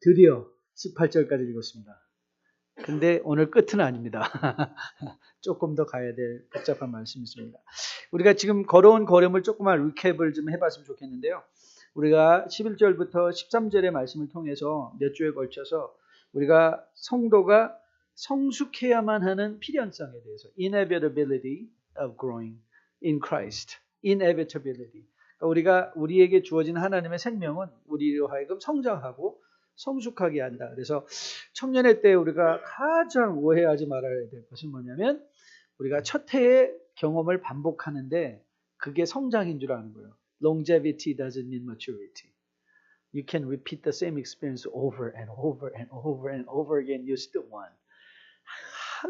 드디어 18절까지 읽었습니다. 근데 오늘 끝은 아닙니다. 조금 더 가야 될 복잡한 말씀이 있습니다. 우리가 지금 걸어온 걸음을 조금만 리캡을 좀 해봤으면 좋겠는데요. 우리가 11절부터 13절의 말씀을 통해서 몇 주에 걸쳐서 우리가 성도가 성숙해야만 하는 필연성에 대해서 inevitability of growing in Christ. inevitability. 그러니까 우리에게 주어진 하나님의 생명은 우리로 하여금 성장하고 성숙하게 한다. 그래서 청년의 때 우리가 가장 오해하지 말아야 될 것은 뭐냐면 우리가 첫 해의 경험을 반복하는데 그게 성장인 줄 아는 거예요. Longevity doesn't mean maturity. You can repeat the same experience over and over and over and over again. You still want.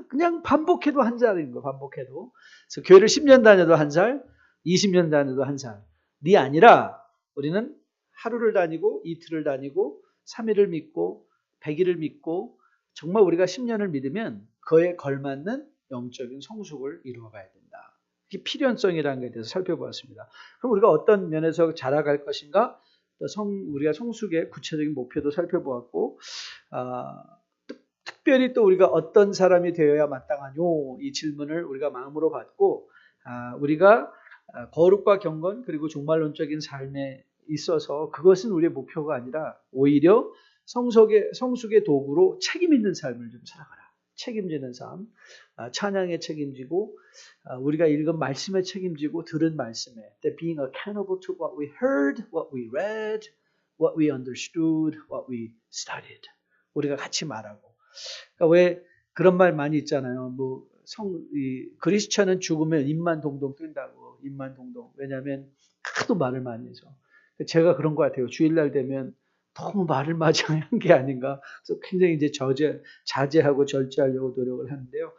그냥 반복해도 한 살인 거예요. 반복해도. 그래서 교회를 10년 다녀도 한 살, 20년 다녀도 한 살이 아니라 우리는 하루를 다니고 이틀을 다니고 3일을 믿고 100일을 믿고 정말 우리가 10년을 믿으면 그에 걸맞는 영적인 성숙을 이루어가야 된다. 이게 필연성이라는 것에 대해서 살펴보았습니다. 그럼 우리가 어떤 면에서 자라갈 것인가? 우리가 성숙의 구체적인 목표도 살펴보았고 특별히 또 우리가 어떤 사람이 되어야 마땅하뇨? 이 질문을 우리가 마음으로 받고 우리가 거룩과 경건 그리고 종말론적인 삶에 있어서 그것은 우리의 목표가 아니라 오히려 성숙의 도구로 책임 있는 삶을 좀 살아가라. 책임지는 삶, 찬양에 책임지고 우리가 읽은 말씀에 책임지고 들은 말씀에 being accountable to what we heard, what we read, what we understood, what we studied. 우리가 같이 말하고 그러니까 왜 그런 말 많이 있잖아요. 그리스천은 죽으면 입만 동동 뜬다고. 입만 동동. 왜냐하면 하도 말을 많이 해서. 제가 그런 것 같아요. 주일날 되면 너무 말을 많이 한 게 아닌가. 그래서 굉장히 이제 자제하고 절제하려고 노력을 하는데요.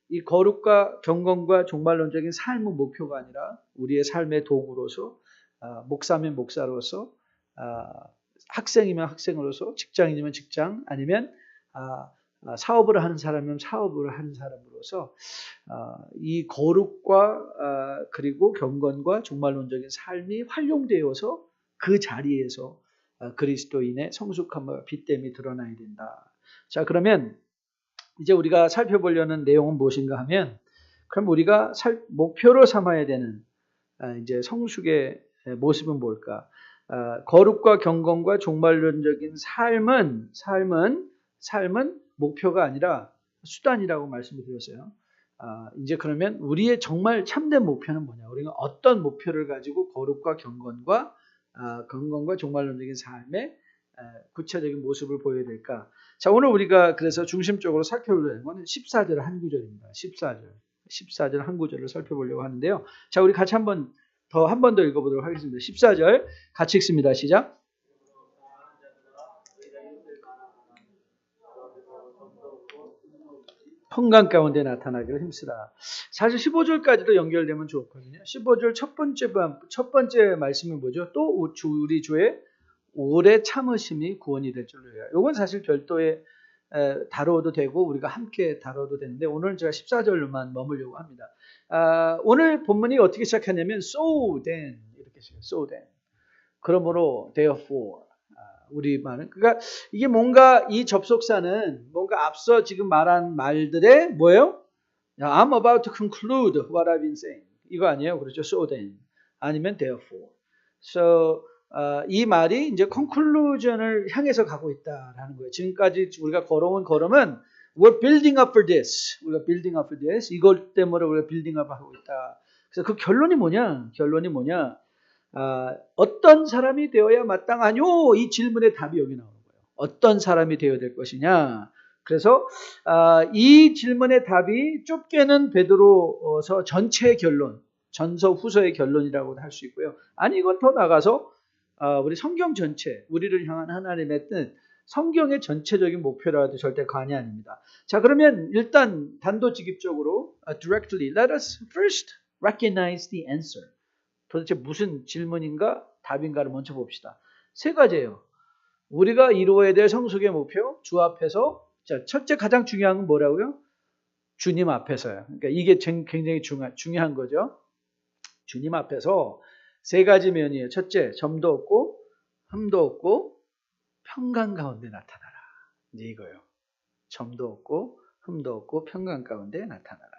이 거룩과 경건과 종말론적인 삶의 목표가 아니라 우리의 삶의 도구로서, 목사면 목사로서, 학생이면 학생으로서, 직장인이면 직장, 아니면 사업을 하는 사람이면 사업을 하는 사람으로서 이 거룩과 그리고 경건과 종말론적인 삶이 활용되어서 그 자리에서 그리스도인의 성숙함과 빛됨이 드러나야 된다. 자, 그러면 이제 우리가 살펴보려는 내용은 무엇인가 하면 그럼 우리가 목표로 삼아야 되는 이제 성숙의 모습은 뭘까? 거룩과 경건과 종말론적인 삶은 목표가 아니라 수단이라고 말씀을 드렸어요. 이제 그러면 우리의 정말 참된 목표는 뭐냐? 우리가 어떤 목표를 가지고 거룩과 경건과 종말론적인 삶의 구체적인 모습을 보여야 될까? 자, 오늘 우리가 그래서 중심적으로 살펴보려는 것은 14절 한 구절입니다. 14절 한 구절을 살펴보려고 하는데요. 자, 우리 같이 한 번 더 읽어보도록 하겠습니다. 14절 같이 읽습니다. 시작. 평강 가운데 나타나기를 힘쓰라. 사실 15절까지도 연결되면 좋거든요. 15절 첫 번째 말씀이 뭐죠? 또 우리 주의 오래 참으심이 구원이 될 줄로 해요. 이건 사실 별도의 다뤄도 되고 우리가 함께 다뤄도 되는데 오늘 제가 14절로만 머물려고 합니다. 오늘 본문이 어떻게 시작하냐면 so then 이렇게 시작해요. so then. 그러므로 therefore. 우리말은 그러니까 이게 뭔가 이 접속사는 뭔가 앞서 지금 말한 말들의 뭐예요? I'm about to conclude what I've been saying. 이거 아니에요? 그렇죠? So then. 아니면 therefore. So 이 말이 이제 conclusion을 향해서 가고 있다라는 거예요. 지금까지 우리가 걸어온 걸음은 we're building up for this. 우리가 building up for this. 이걸 때문에 우리가 building up 하고 있다. 그래서 그 결론이 뭐냐? 어떤 사람이 되어야 마땅하뇨? 이 질문의 답이 여기 나오는 거예요. 어떤 사람이 되어야 될 것이냐? 그래서 이 질문의 답이 좁게는 베드로서 전체의 결론, 전서 후서의 결론이라고도 할 수 있고요. 아니 이건 더 나가서 우리 성경 전체, 우리를 향한 하나님의 뜻, 성경의 전체적인 목표라도 절대 관이 아닙니다. 자, 그러면 일단 단도직입적으로 directly let us first recognize the answer. 도대체 무슨 질문인가 답인가를 먼저 봅시다. 세 가지예요. 우리가 이루어야 될 성숙의 목표, 주 앞에서. 자, 첫째 가장 중요한 건 뭐라고요? 주님 앞에서요. 그러니까 이게 굉장히 중요한 거죠. 주님 앞에서 세 가지 면이에요. 첫째, 점도 없고 흠도 없고 평강 가운데 나타나라. 이제 이거예요. 점도 없고 흠도 없고 평강 가운데 나타나라.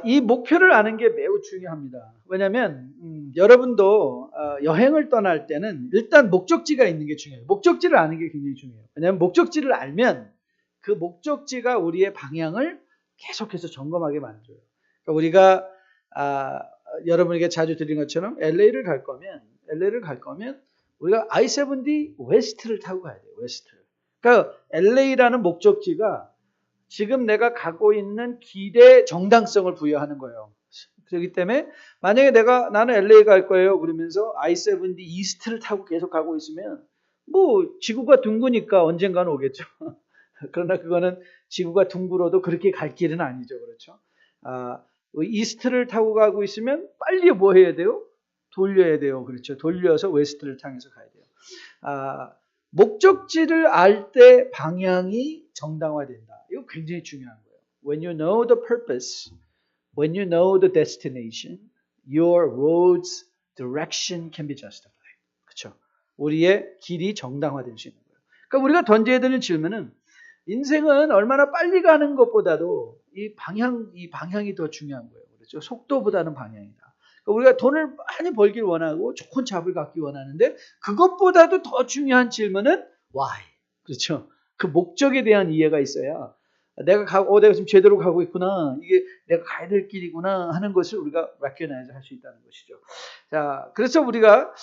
이 목표를 아는 게 매우 중요합니다. 왜냐하면 여러분도 여행을 떠날 때는 일단 목적지가 있는 게 중요해요. 목적지를 아는 게 굉장히 중요해요. 왜냐하면 목적지를 알면 그 목적지가 우리의 방향을 계속해서 점검하게 만들어요. 그러니까 우리가 여러분에게 자주 드린 것처럼 LA를 갈 거면 우리가 I-70 웨스트를 타고 가야 돼요. 웨스트를. 그러니까 LA라는 목적지가 지금 내가 가고 있는 길에 정당성을 부여하는 거예요. 그렇기 때문에 만약에 나는 LA 갈 거예요. 그러면서 I-70 이스트를 타고 계속 가고 있으면 뭐 지구가 둥그니까 언젠가는 오겠죠. 그러나 그거는 지구가 둥글어도 그렇게 갈 길은 아니죠. 그렇죠. 이스트를 타고 가고 있으면 빨리 뭐 해야 돼요? 돌려야 돼요. 그렇죠. 돌려서 웨스트를 향해서 가야 돼요. 목적지를 알 때 방향이 정당화된다. 이거 굉장히 중요한 거예요. When you know the purpose, when you know the destination, your road's direction can be justified. 그렇죠. 우리의 길이 정당화될 수 있는 거예요. 그러니까 우리가 던져야 되는 질문은 인생은 얼마나 빨리 가는 것보다도 이 방향이 더 중요한 거예요. 그렇죠. 속도보다는 방향이다. 그러니까 우리가 돈을 많이 벌길 원하고 좋은 잡을 갖기 원하는데 그것보다도 더 중요한 질문은 why. 그렇죠. 그 목적에 대한 이해가 있어야 내가 지금 제대로 가고 있구나. 이게 내가 가야 될 길이구나 하는 것을 우리가 recognize 할 수 있다는 것이죠. 자, 그래서 우리가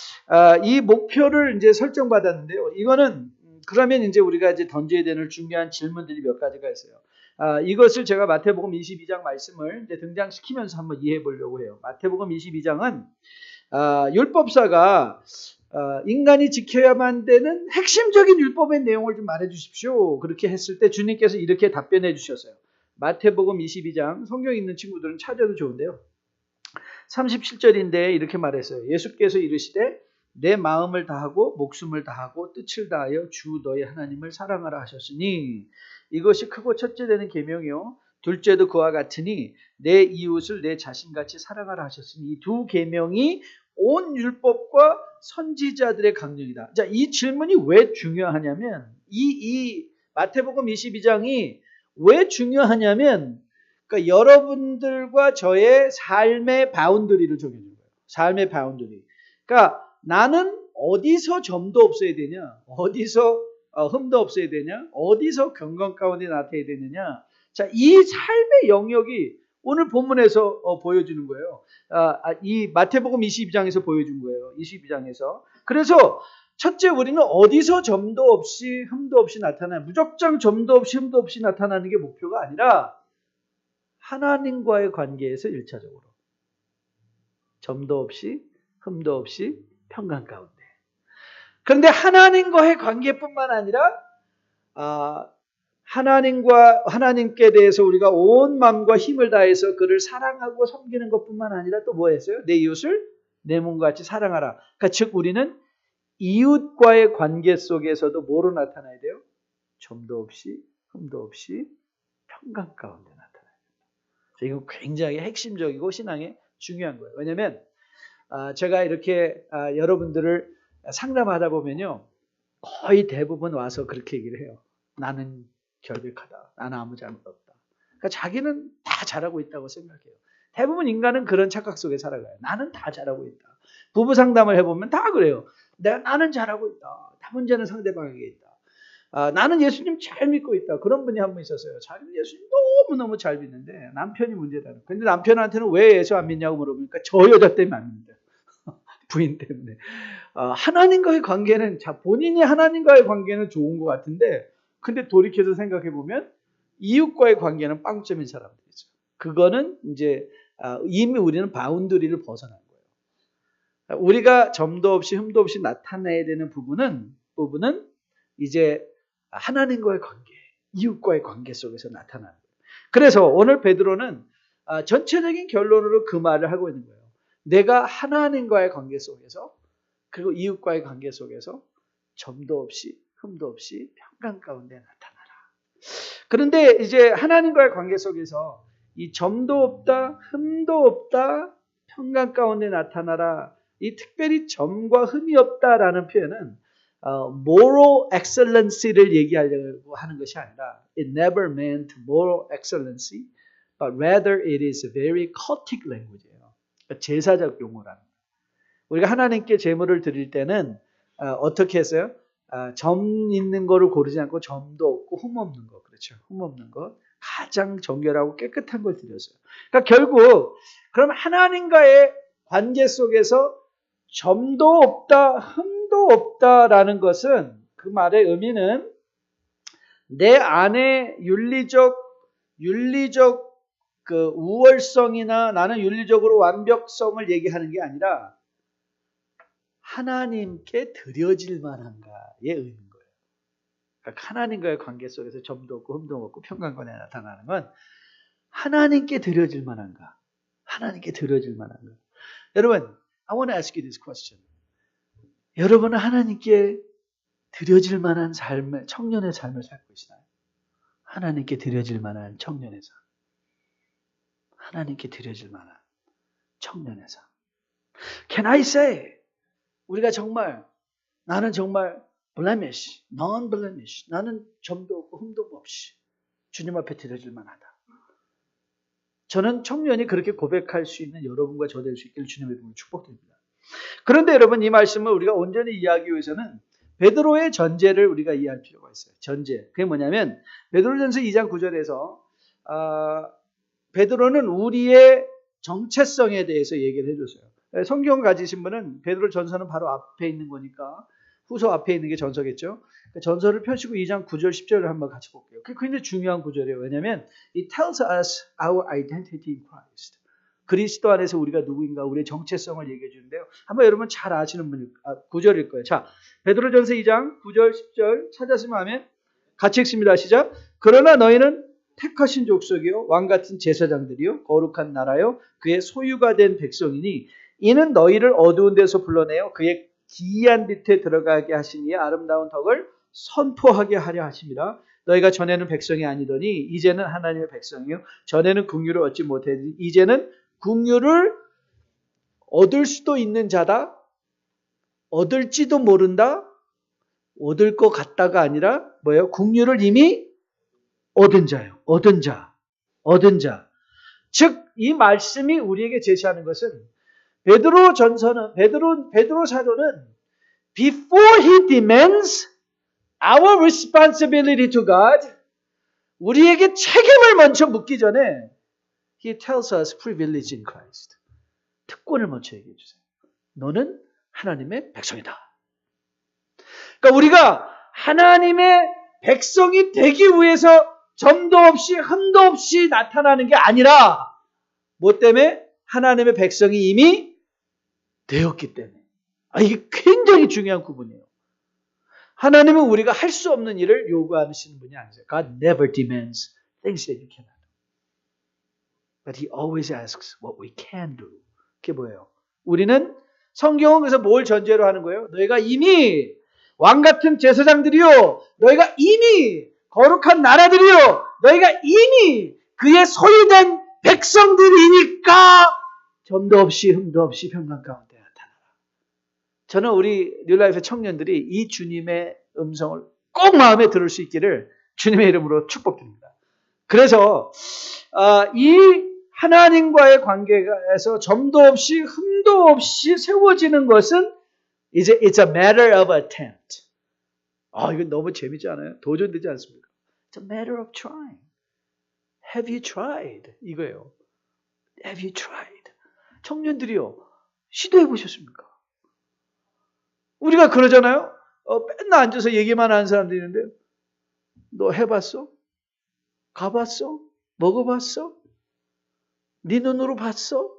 이 목표를 이제 설정받았는데요. 이거는 그러면 이제 우리가 이제 던져야 되는 중요한 질문들이 몇 가지가 있어요. 이것을 제가 마태복음 22장 말씀을 이제 등장시키면서 한번 이해해 보려고 해요. 마태복음 22장은 율법사가 인간이 지켜야만 되는 핵심적인 율법의 내용을 좀 말해 주십시오. 그렇게 했을 때 주님께서 이렇게 답변해 주셨어요. 마태복음 22장 성경 있는 친구들은 찾아도 좋은데요. 37절인데 이렇게 말했어요. 예수께서 이르시되 내 마음을 다하고 목숨을 다하고 뜻을 다하여 주 너희 하나님을 사랑하라 하셨으니 이것이 크고 첫째 되는 계명이요 둘째도 그와 같으니 내 이웃을 내 자신같이 사랑하라 하셨으니 이 두 계명이 온 율법과 선지자들의 강령이다. 자, 이 질문이 왜 중요하냐면 이 마태복음 22장이 왜 중요하냐면 그러니까 여러분들과 저의 삶의 바운더리를 정해준 거예요. 삶의 바운더리. 그러니까 나는 어디서 점도 없어야 되냐? 어디서 흠도 없어야 되냐? 어디서 경건 가운데 나타나야 되느냐? 자, 이 삶의 영역이 오늘 본문에서 보여주는 거예요. 이 마태복음 22장에서 보여준 거예요. 22장에서. 그래서 첫째 우리는 어디서 점도 없이 흠도 없이 무작정 점도 없이 흠도 없이 나타나는 게 목표가 아니라 하나님과의 관계에서 1차적으로 점도 없이 흠도 없이 평강 가운데. 그런데 하나님과의 관계뿐만 아니라 하나님께 대해서 우리가 온 마음과 힘을 다해서 그를 사랑하고 섬기는 것뿐만 아니라 또 뭐 했어요? 내 이웃을 내 몸과 같이 사랑하라. 그러니까 즉 우리는 이웃과의 관계 속에서도 뭐로 나타나야 돼요? 점도 없이 흠도 없이 평강 가운데 나타나야 됩니다. 이거 굉장히 핵심적이고 신앙에 중요한 거예요. 왜냐하면 제가 이렇게 여러분들을 상담하다 보면요. 거의 대부분 와서 그렇게 얘기를 해요. 나는 결백하다. 나는 아무 잘못 없다. 그러니까 자기는 다 잘하고 있다고 생각해요. 대부분 인간은 그런 착각 속에 살아가요. 나는 다 잘하고 있다. 부부 상담을 해보면 다 그래요. 나는 잘하고 있다. 다 문제는 상대방에게 있다. 나는 예수님 잘 믿고 있다. 그런 분이 한 분 있었어요. 자기는 예수님 너무너무 잘 믿는데 남편이 문제다. 근데 남편한테는 왜 예수 안 믿냐고 물어보니까 저 여자 때문에 안 믿는다. 부인 때문에. 하나님과의 관계는 본인이 하나님과의 관계는 좋은 것 같은데 근데 돌이켜서 생각해 보면 이웃과의 관계는 빵점인 사람들이죠. 그거는 이제 이미 우리는 바운더리를 벗어난 거예요. 우리가 점도 없이 흠도 없이 나타내야 되는 부분은 이제 하나님과의 관계, 이웃과의 관계 속에서 나타나는 거예요. 그래서 오늘 베드로는 전체적인 결론으로 그 말을 하고 있는 거예요. 내가 하나님과의 관계 속에서 그리고 이웃과의 관계 속에서 점도 없이 흠도 없이 평강 가운데 나타나라. 그런데 이제 하나님과의 관계 속에서 이 점도 없다, 흠도 없다, 평강 가운데 나타나라. 이 특별히 점과 흠이 없다라는 표현은 moral excellency를 얘기하려고 하는 것이 아니라 it never meant moral excellency, but rather it is a very cultic language예요. 그러니까 제사적 용어라는 거예요. 우리가 하나님께 제물을 드릴 때는 어떻게 했어요? 점 있는 거를 고르지 않고 점도 없고 흠 없는 거, 그렇죠? 흠 없는 거, 가장 정결하고 깨끗한 걸 드렸어요. 그러니까 결국 그럼 하나님과의 관계 속에서 점도 없다, 흠도 없다라는 것은 그 말의 의미는 내 안에 윤리적 그 우월성이나 나는 윤리적으로 완벽성을 얘기하는 게 아니라 하나님께 드려질 만한가의 의미인 거예요. 그러니까 하나님과의 관계 속에서 점도 없고 흠도 없고 평강권에 나타나는 건 하나님께 드려질 만한가? 하나님께 드려질 만한가? 여러분, I want to ask you this question. 여러분은 하나님께 드려질 만한 삶을, 청년의 삶을 살고 계시나요? 하나님께 드려질 만한 청년의 삶. 하나님께 드려질 만한 청년의 삶. Can I say, 우리가 정말, 나는 정말 blemish, non-blemish, 나는 점도 없고 흠도 없이 주님 앞에 드려질 만하다. 저는 청년이 그렇게 고백할 수 있는 여러분과 저 될 수 있기를 주님의 이름으로 축복드립니다. 그런데 여러분, 이 말씀을 우리가 온전히 이해하기 위해서는 베드로의 전제를 우리가 이해할 필요가 있어요. 전제. 그게 뭐냐면 베드로전서 2장 9절에서 베드로는 우리의 정체성에 대해서 얘기를 해줬어요. 성경 가지신 분은 베드로 전서는 바로 앞에 있는 거니까 후서 앞에 있는 게 전서겠죠. 전서를 펴시고 2장 9절 10절을 한번 같이 볼게요. 그게 굉장히 중요한 구절이에요. 왜냐하면 it tells us our identity in Christ. 그리스도 안에서 우리가 누구인가, 우리의 정체성을 얘기해 주는데요. 한번 여러분 잘 아시는 구절일 거예요. 자, 베드로전서 2장 9절 10절 찾았으면 하면 같이 읽습니다. 시작. 그러나 너희는 택하신 족속이요 왕같은 제사장들이요 거룩한 나라요 그의 소유가 된 백성이니 이는 너희를 어두운 데서 불러내어 그의 기이한 빛에 들어가게 하시니 아름다운 덕을 선포하게 하려 하심이라. 너희가 전에는 백성이 아니더니 이제는 하나님의 백성이요 전에는 긍휼을 얻지 못하더니 이제는 긍휼을 얻을 수도 있는 자다. 얻을지도 모른다. 얻을 것 같다가 아니라 뭐예요? 긍휼을 이미 얻은 자예요. 얻은 자. 얻은 자. 즉 이 말씀이 우리에게 제시하는 것은 베드로 사도는 before he demands our responsibility to God, 우리에게 책임을 먼저 묻기 전에 he tells us privilege in Christ. 특권을 먼저 얘기해 주세요. 너는 하나님의 백성이다. 그러니까 우리가 하나님의 백성이 되기 위해서 점도 없이 흠도 없이 나타나는 게 아니라 뭐 때문에? 하나님의 백성이 이미 되었기 때문에. 이게 굉장히 중요한 구분이에요. 하나님은 우리가 할 수 없는 일을 요구하시는 분이 아니세요. God never demands things that you cannot do. But He always asks what we can do. 그게 뭐예요? 우리는 성경은 그래서 뭘 전제로 하는 거예요? 너희가 이미 왕같은 제사장들이요. 너희가 이미 거룩한 나라들이요. 너희가 이미 그의 소유된 백성들이니까 점도 없이 흠도 없이 평강 가운데 나타나라. 저는 우리 뉴라이프 청년들이 이 주님의 음성을 꼭 마음에 들을 수 있기를 주님의 이름으로 축복드립니다. 그래서 이 하나님과의 관계에서 점도 없이 흠도 없이 세워지는 것은 이제 it's a matter of attempt. 이건 너무 재밌지 않아요? 도전되지 않습니까? It's a matter of trying. Have you tried? 이거예요. Have you tried? 청년들이요. 시도해 보셨습니까? 우리가 그러잖아요. 맨날 앉아서 얘기만 하는 사람들이 있는데 너 해봤어? 가봤어? 먹어봤어? 네 눈으로 봤어?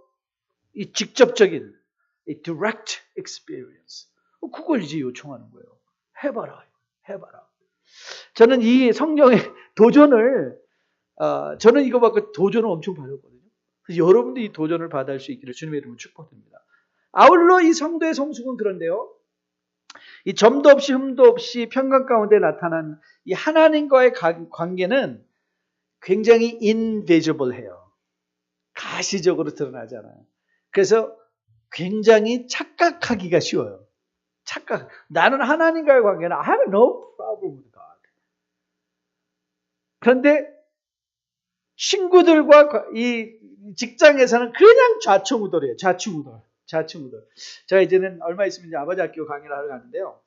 이 직접적인 이 direct experience. 그걸 이제 요청하는 거예요. 해봐라. 저는 이 성경의 도전을 저는 이거 받고 도전을 엄청 받았거든요. 그래서 여러분도 이 도전을 받을 수 있기를 주님의 이름으로 축복드립니다. 아울러 이 성도의 성숙은 그런데요. 이 점도 없이 흠도 없이 평강 가운데 나타난 이 하나님과의 관계는 굉장히 invisible해요. 가시적으로 드러나잖아요. 그래서 굉장히 착각하기가 쉬워요. 착각. 나는 하나님과의 관계는 I have no problem with God. 그런데 친구들과 이 직장에서는 그냥 좌충우돌이에요. 좌충우돌. 제가 이제는 얼마 있으면 이제 아버지 학교 강의를 하러 가는데요.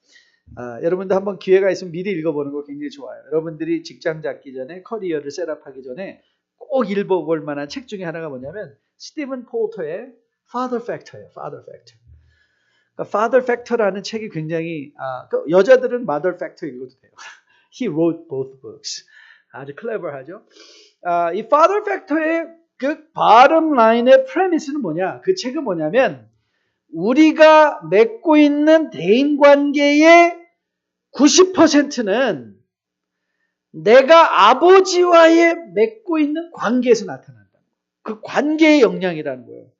여러분도 한번 기회가 있으면 미리 읽어보는 거 굉장히 좋아요. 여러분들이 직장 잡기 전에 커리어를 셋업하기 전에 꼭 읽어볼 만한 책 중에 하나가 뭐냐면 스티븐 폴터의 Father Factor예요. Father Factor. 그러니까 Father Factor라는 책이 굉장히 여자들은 Mother Factor 읽어도 돼요. He wrote both books. 아주 클레버하죠. 이 Father Factor의 그 bottom line의 프레미스는 뭐냐? 그 책은 뭐냐면 우리가 맺고 있는 대인관계의 90%는 내가 아버지와의 맺고 있는 관계에서 나타난다. 그 관계의 영향이라는 거예요.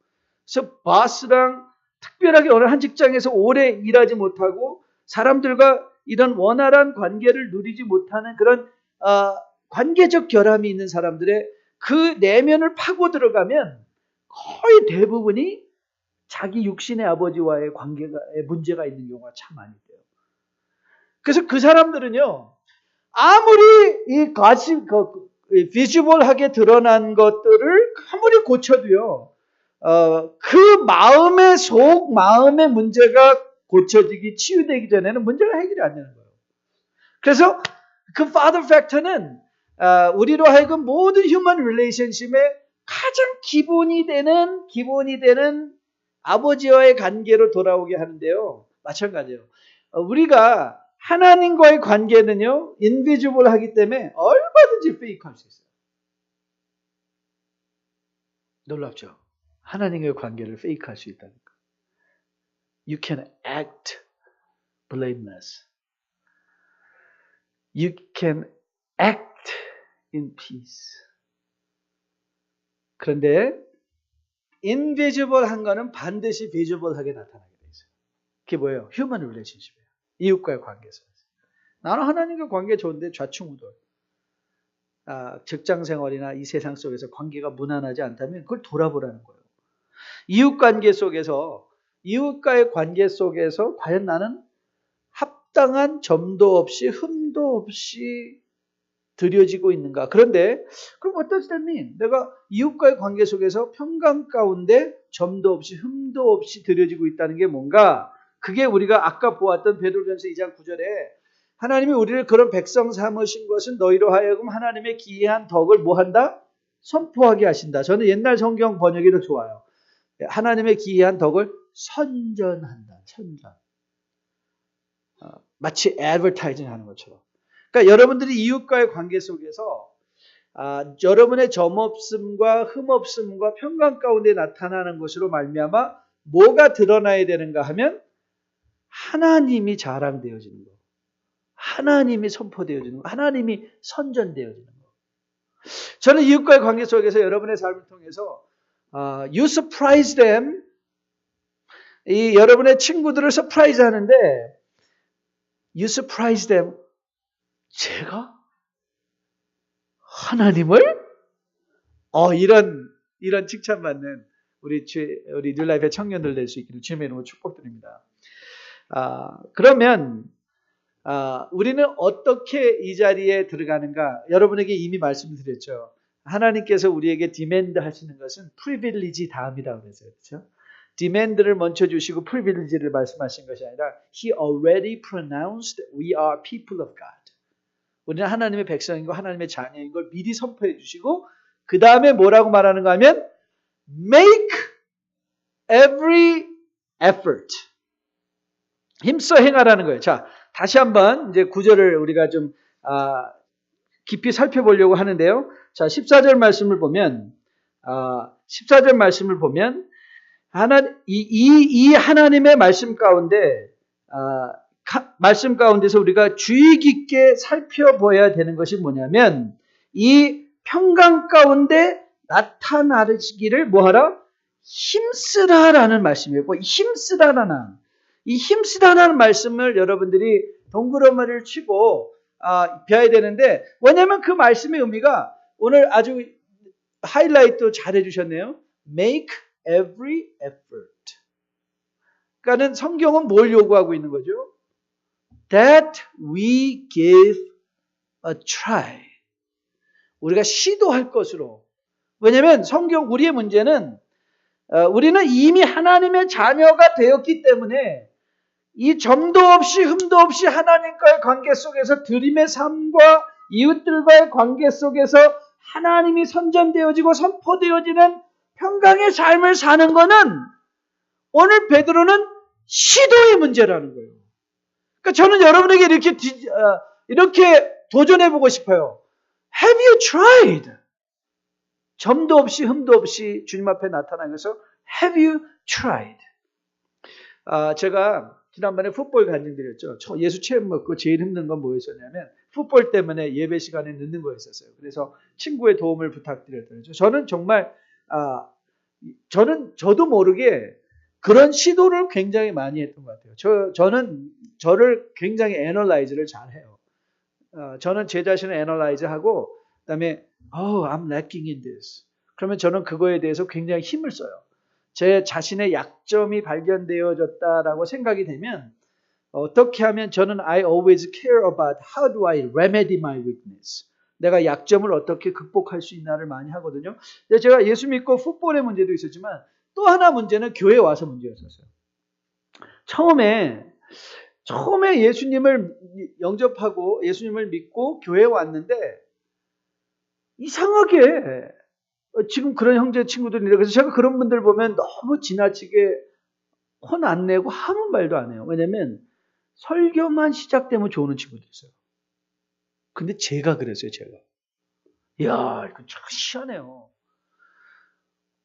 그래서 바스랑 특별하게 어느 한 직장에서 오래 일하지 못하고 사람들과 이런 원활한 관계를 누리지 못하는 그런 관계적 결함이 있는 사람들의 그 내면을 파고 들어가면 거의 대부분이 자기 육신의 아버지와의 관계에 문제가 있는 경우가 참 많이 돼요. 그래서 그 사람들은요, 아무리 이 비주얼하게 드러난 것들을 아무리 고쳐도요, 그 마음의 문제가 고쳐지기, 치유되기 전에는 문제가 해결이 안 되는 거예요. 그래서 그 Father Factor는 우리로 하여금 모든 휴먼 릴레이션십의 가장 기본이 되는 아버지와의 관계로 돌아오게 하는데요. 마찬가지예요. 우리가 하나님과의 관계는요, 인비지블 하기 때문에 얼마든지 페이크할 수 있어요. 놀랍죠? 하나님과의 관계를 페이크할 수 있다니까. You can act blameless. You can act in peace. 그런데 인비지블한 거는 반드시 비지블하게 나타나게 돼 있어요. 그게 뭐예요? 휴먼 릴레이션십이에요. 이웃과의 관계에서. 나는 하나님과 관계 좋은데 좌충우돌. 직장 생활이나 이 세상 속에서 관계가 무난하지 않다면 그걸 돌아보라는 거예요. 이웃과의 관계 속에서 과연 나는 합당한 점도 없이 흠도 없이 드려지고 있는가? 그런데 그럼 what does that mean? 내가 이웃과의 관계 속에서 평강 가운데 점도 없이 흠도 없이 드려지고 있다는 게 뭔가? 그게 우리가 아까 보았던 베드로전서 2장 9절에 하나님이 우리를 그런 백성 삼으신 것은 너희로 하여금 하나님의 기이한 덕을 뭐한다? 선포하게 하신다. 저는 옛날 성경 번역이 더 좋아요. 하나님의 기이한 덕을 선전한다. 선전. 마치 애드버타이징 하는 것처럼. 그러니까 여러분들이 이웃과의 관계 속에서 여러분의 점없음과 흠없음과 평강 가운데 나타나는 것으로 말미암아 뭐가 드러나야 되는가 하면 하나님이 자랑되어지는 거. 하나님이 선포되어지는 거. 하나님이 선전되어지는 거. 저는 이웃과의 관계 속에서 여러분의 삶을 통해서 you surprise them. 이 여러분의 친구들을 서프라이즈 하는데 you surprise them. 제가? 하나님을? 이런 칭찬받는 우리 뉴라이프의 청년들 될 수 있기를 주님의 이름으로 축복드립니다. 그러면 우리는 어떻게 이 자리에 들어가는가? 여러분에게 이미 말씀드렸죠. 하나님께서 우리에게 디맨드 하시는 것은 프리빌리지 다음이라고 그랬어요. 그렇죠? 디맨드를 먼저 주시고 프리빌리지를 말씀하신 것이 아니라 He already pronounced we are people of God. 우리는 하나님의 백성이고 하나님의 자녀인 걸 미리 선포해 주시고 그 다음에 뭐라고 말하는가 하면 make every effort. 힘써 행하라는 거예요. 자, 다시 한번 이제 구절을 우리가 좀 깊이 살펴보려고 하는데요. 자, 14절 말씀을 보면 이 하나님의 말씀 가운데서 우리가 주의 깊게 살펴봐야 되는 것이 뭐냐면 이 평강 가운데 나타나기를 뭐하라? 힘쓰라라는 말씀이에요. 이 힘쓰다라는 말씀을 여러분들이 동그라미를 치고 배워야 되는데 왜냐하면 그 말씀의 의미가 오늘 아주 하이라이트 잘 해주셨네요. Make every effort. 그러니까는 성경은 뭘 요구하고 있는 거죠? That we give a try. 우리가 시도할 것으로. 왜냐하면 성경 우리의 문제는 우리는 이미 하나님의 자녀가 되었기 때문에 이 점도 없이 흠도 없이 하나님과의 관계 속에서 드림의 삶과 이웃들과의 관계 속에서 하나님이 선전되어지고 선포되어지는 평강의 삶을 사는 것은 오늘 베드로는 시도의 문제라는 거예요. 그러니까 저는 여러분에게 이렇게 도전해보고 싶어요. Have you tried? 점도 없이 흠도 없이 주님 앞에 나타나면서 Have you tried? 제가 지난번에 풋볼 간증드렸죠. 예수 체험 먹고 제일 힘든 건 뭐였었냐면 풋볼 때문에 예배 시간에 늦는 거였었어요. 그래서 친구의 도움을 부탁드렸더니 저는 정말 저도 모르게 그런 시도를 굉장히 많이 했던 것 같아요. 저는 저를 굉장히 애널라이즈를 잘해요. 저는 제 자신을 애널라이즈하고 그다음에 I'm lacking in this. 그러면 저는 그거에 대해서 굉장히 힘을 써요. 제 자신의 약점이 발견되어졌다라고 생각이 되면 어떻게 하면 저는 I always care about how do I remedy my weakness. 내가 약점을 어떻게 극복할 수 있나를 많이 하거든요. 근데 제가 예수 믿고 풋볼의 문제도 있었지만 또 하나 문제는 교회 와서 문제였었어요. 처음에 예수님을 영접하고 예수님을 믿고 교회에 왔는데 이상하게 지금 그런 형제 친구들이 그래서 제가 그런 분들 보면 너무 지나치게 혼 안 내고 아무 말도 안 해요. 왜냐면 설교만 시작되면 좋은 친구도 있어요. 근데 제가 그랬어요. 이야 이거 참 희한해요.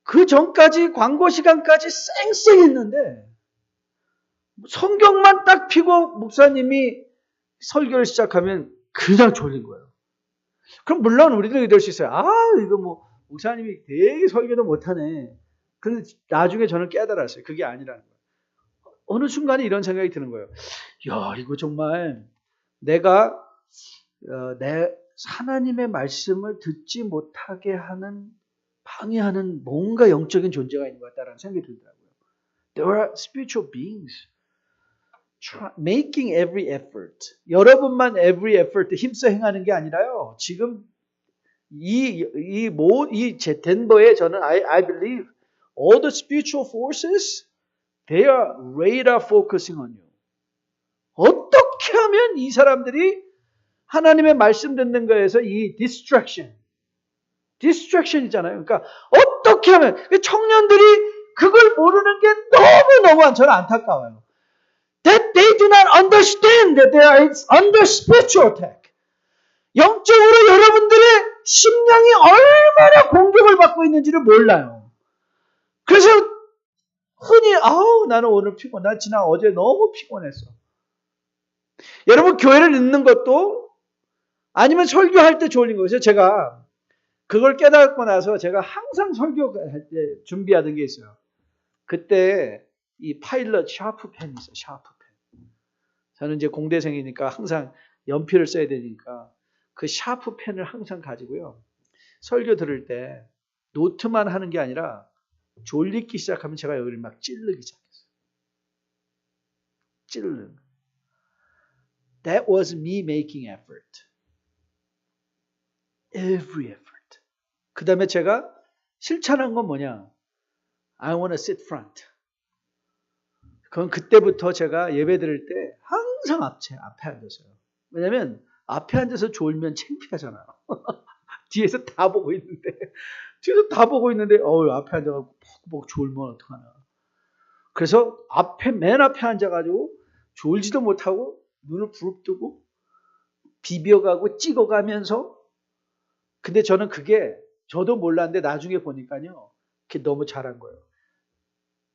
그 전까지 광고 시간까지 쌩쌩했는데 성경만 딱 피고 목사님이 설교를 시작하면 그냥 졸린 거예요. 그럼 물론 우리도 이럴 수 있어요. 이거 뭐 목사님이 되게 설교도 못하네. 근데 나중에 저는 깨달았어요. 그게 아니라는 거예요. 어느 순간에 이런 생각이 드는 거예요. 야, 이거 정말 내가 내 하나님의 말씀을 듣지 못하게 하는 방해하는 뭔가 영적인 존재가 있는 것 같다라는 생각이 들더라고요. There are spiritual beings making every effort. 여러분만 every effort 힘써 행하는 게 아니라요. 지금 이 덴버에 저는 I believe all the spiritual forces they are radar focusing on you. 어떻게 하면 이 사람들이 하나님의 말씀 듣는 거에서 이 distraction이잖아요. 그러니까 어떻게 하면 청년들이 그걸 모르는 게 너무 저는 안타까워요. That they do not understand that they are under spiritual attack. 영적으로 여러분들의 심령이 얼마나 공격을 받고 있는지를 몰라요. 그래서 흔히 나는 오늘 나 지난 어제 너무 피곤했어. 여러분 교회를 늦는 것도 아니면 설교할 때 졸린 거죠. 제가 그걸 깨닫고 나서 제가 항상 설교할 때 준비하던 게 있어요. 그때 이 파일럿 샤프펜이 있어요. 샤프펜. 저는 이제 공대생이니까 항상 연필을 써야 되니까 그 샤프펜을 항상 가지고요. 설교 들을 때 노트만 하는 게 아니라 졸리기 시작하면 제가 여기를 막 찌르기 시작했어요. 찌르는. That was me making effort. Every effort. 그 다음에 제가 실천한 건 뭐냐? I want to sit front. 그건 그때부터 제가 예배 드릴 때 항상 앞에 앉았어요. 왜냐면 앞에 앉아서 졸면 창피하잖아요. 뒤에서 다 보고 있는데 앞에 앉아가지고 퍽퍽 졸면 어떡하나. 그래서 맨 앞에 앉아가지고 졸지도 못하고 눈을 부릅뜨고 비벼가고 찍어가면서 근데 저는 그게 저도 몰랐는데 나중에 보니까요. 그게 너무 잘한 거예요.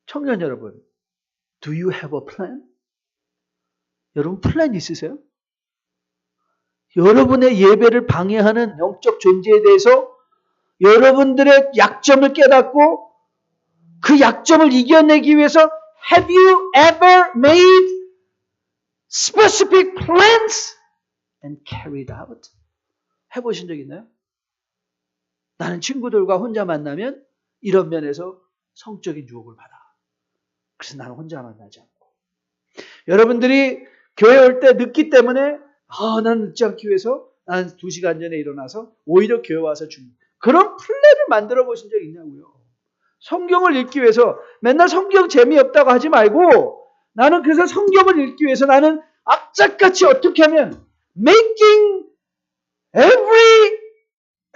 청년 여러분, do you have a plan? 여러분 플랜 있으세요? 여러분의 예배를 방해하는 영적 존재에 대해서 여러분들의 약점을 깨닫고 그 약점을 이겨내기 위해서 have you ever made specific plans and carried out? 해보신 적 있나요? 나는 친구들과 혼자 만나면 이런 면에서 성적인 유혹을 받아. 그래서 나는 혼자 만나지 않고 여러분들이 교회 올 때 늦기 때문에 나는 늦지 않기 위해서 난 2시간 전에 일어나서 오히려 교회 와서 그런 플랜을 만들어 보신 적 있냐고요. 성경을 읽기 위해서 맨날 성경 재미없다고 하지 말고 나는 그래서 성경을 읽기 위해서 나는 악착같이 어떻게 하면 making every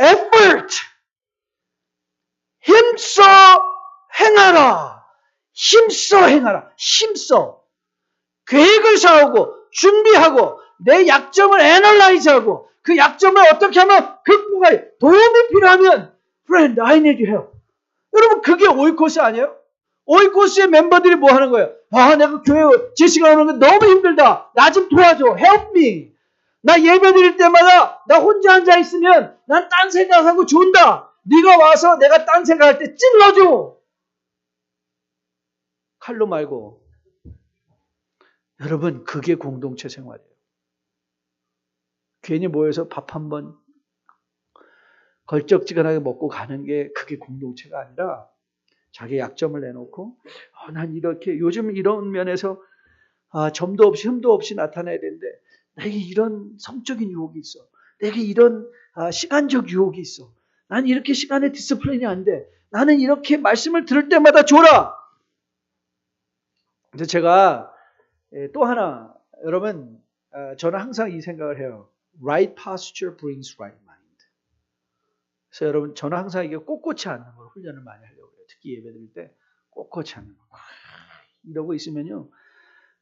effort 힘써 행하라. 힘써 행하라. 힘써. 계획을 세우고 준비하고 내 약점을 애널라이즈하고 그 약점을 어떻게 하면 극복할 도움이 필요하면 Friend, I need your help. 여러분 그게 오이코스 아니에요? 오이코스의 멤버들이 뭐 하는 거예요? 내가 교회 제시가 오는 거 너무 힘들다. 나 좀 도와줘. Help me. 나 예배 드릴 때마다 나 혼자 앉아 있으면 난 딴 생각하고 존다. 네가 와서 내가 딴 생각할 때 찔러줘. 칼로 말고. 여러분 그게 공동체 생활이에요. 괜히 모여서 밥 한번 걸쩍지근하게 먹고 가는 게 그게 공동체가 아니라 자기 약점을 내놓고 난 이렇게 요즘 이런 면에서 점도 없이 흠도 없이 나타나야 되는데 내게 이런 성적인 유혹이 있어. 내게 이런 시간적 유혹이 있어. 난 이렇게 시간의 디스플레인이 안 돼. 나는 이렇게 말씀을 들을 때마다 줘라. 그래서 제가 또 하나 여러분 저는 항상 이 생각을 해요. Right posture brings right mind. 그래서 여러분 저는 항상 이게 꼿꼿이 앉는 걸 훈련을 많이 하려고 해요. 특히 예배 드릴 때 꼿꼿이 앉는 거. 이러고 있으면요.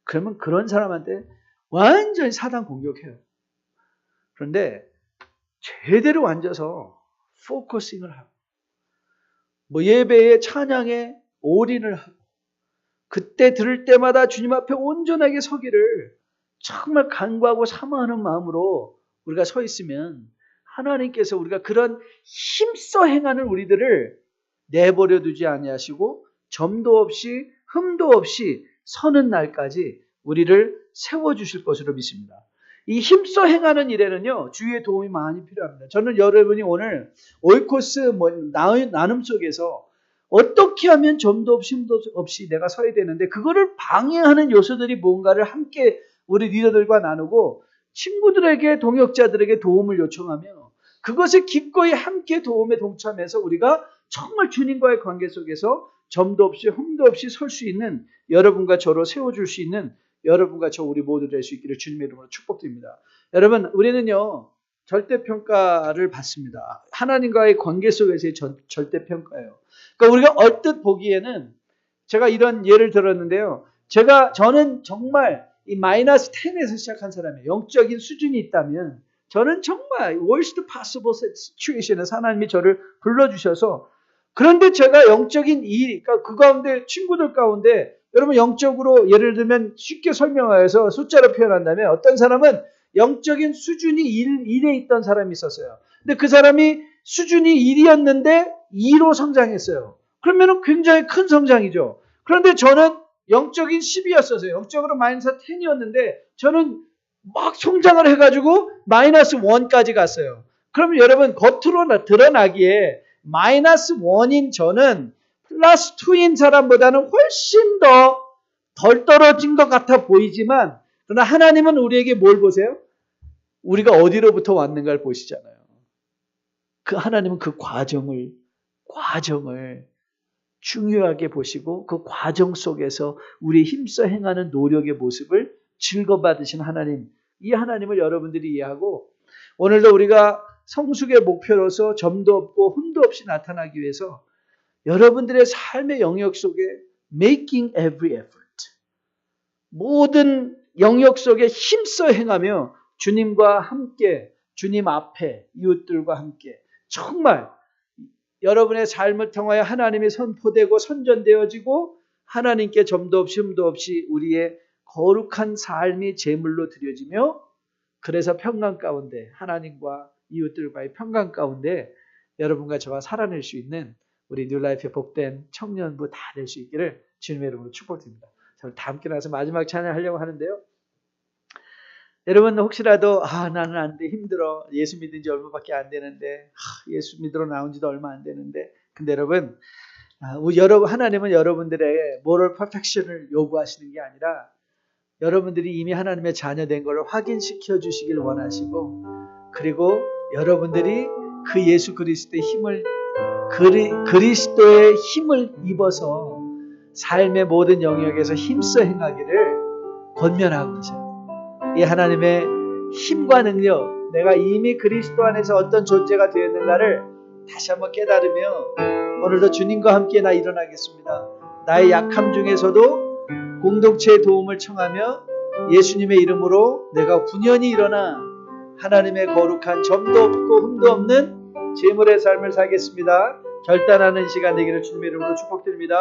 그러면 그런 사람한테 완전히 사단 공격해요. 그런데 제대로 앉아서 포커싱을 하고 예배의 찬양에 올인을 하고 그때 들을 때마다 주님 앞에 온전하게 서기를 정말 간구하고 사모하는 마음으로 우리가 서 있으면 하나님께서 우리가 그런 힘써 행하는 우리들을 내버려 두지 아니하시고 점도 없이 흠도 없이 서는 날까지 우리를 세워주실 것으로 믿습니다. 이 힘써 행하는 일에는요. 주위의 도움이 많이 필요합니다. 저는 여러분이 오늘 오이코스 나눔 속에서 어떻게 하면 점도 없이 흠도 없이 내가 서야 되는데 그거를 방해하는 요소들이 뭔가를 함께 우리 리더들과 나누고 친구들에게 동역자들에게 도움을 요청하며 그것을 기꺼이 함께 도움에 동참해서 우리가 정말 주님과의 관계 속에서 점도 없이 흠도 없이 설 수 있는 여러분과 저로 세워줄 수 있는 여러분과 저 우리 모두 될 수 있기를 주님의 이름으로 축복드립니다. 여러분 우리는요 절대평가를 받습니다. 하나님과의 관계 속에서의 절대평가예요. 그러니까 우리가 얼뜻 보기에는 제가 이런 예를 들었는데요. 저는 정말 이 마이너스 10에서 시작한 사람이에요. 영적인 수준이 있다면 저는 정말 worst possible situation에서 하나님이 저를 불러주셔서 그런데 제가 영적인 그러니까 그 가운데 친구들 가운데 여러분 영적으로 예를 들면 쉽게 설명하여서 숫자로 표현한다면 어떤 사람은 영적인 수준이 1에 있던 사람이 있었어요. 근데 그 사람이 수준이 1이었는데 2로 성장했어요. 그러면 굉장히 큰 성장이죠. 그런데 저는 영적인 10이었어요. 영적으로 마이너스 10이었는데 저는 막 성장을 해가지고 마이너스 1까지 갔어요. 그러면 여러분 겉으로 드러나기에 마이너스 1인 저는 플러스 2인 사람보다는 훨씬 더 덜 떨어진 것 같아 보이지만 그러나 하나님은 우리에게 뭘 보세요? 우리가 어디로부터 왔는가를 보시잖아요. 하나님은 그 과정을 중요하게 보시고 그 과정 속에서 우리 힘써 행하는 노력의 모습을 즐거워받으신 하나님, 이 하나님을 여러분들이 이해하고 오늘도 우리가 성숙의 목표로서 점도 없고 흠도 없이 나타나기 위해서 여러분들의 삶의 영역 속에 making every effort 모든 영역 속에 힘써 행하며 주님과 함께 주님 앞에 이웃들과 함께 정말 여러분의 삶을 통하여 하나님이 선포되고 선전되어지고 하나님께 점도 없이 흠도 없이 우리의 거룩한 삶이 제물로 드려지며 그래서 평강 가운데 하나님과 이웃들과의 평강 가운데 여러분과 저와 살아낼 수 있는 우리 뉴라이프의 복된 청년부 다 될 수 있기를 주님의 이름으로 축복드립니다. 저는 다 함께 나서 마지막 찬양하려고 하는데요. 여러분 혹시라도 나는 안 돼 힘들어 예수 믿은 지 얼마밖에 안 되는데 예수 믿으러 나온 지도 얼마 안 되는데 근데 여러분 하나님은 여러분들의 모럴 퍼펙션을 요구하시는 게 아니라 여러분들이 이미 하나님의 자녀된 것을 확인시켜 주시길 원하시고, 그리고 여러분들이 그 예수 그리스도의 힘을 그리스도의 힘을 입어서 삶의 모든 영역에서 힘써 행하기를 권면하고 계세요. 이 하나님의 힘과 능력, 내가 이미 그리스도 안에서 어떤 존재가 되었는가를 다시 한번 깨달으며 오늘도 주님과 함께 나 일어나겠습니다. 나의 약함 중에서도 공동체의 도움을 청하며 예수님의 이름으로 내가 분연히 일어나 하나님의 거룩한 점도 없고 흠도 없는 제물의 삶을 살겠습니다. 결단하는 시간 되기를 주님의 이름으로 축복드립니다.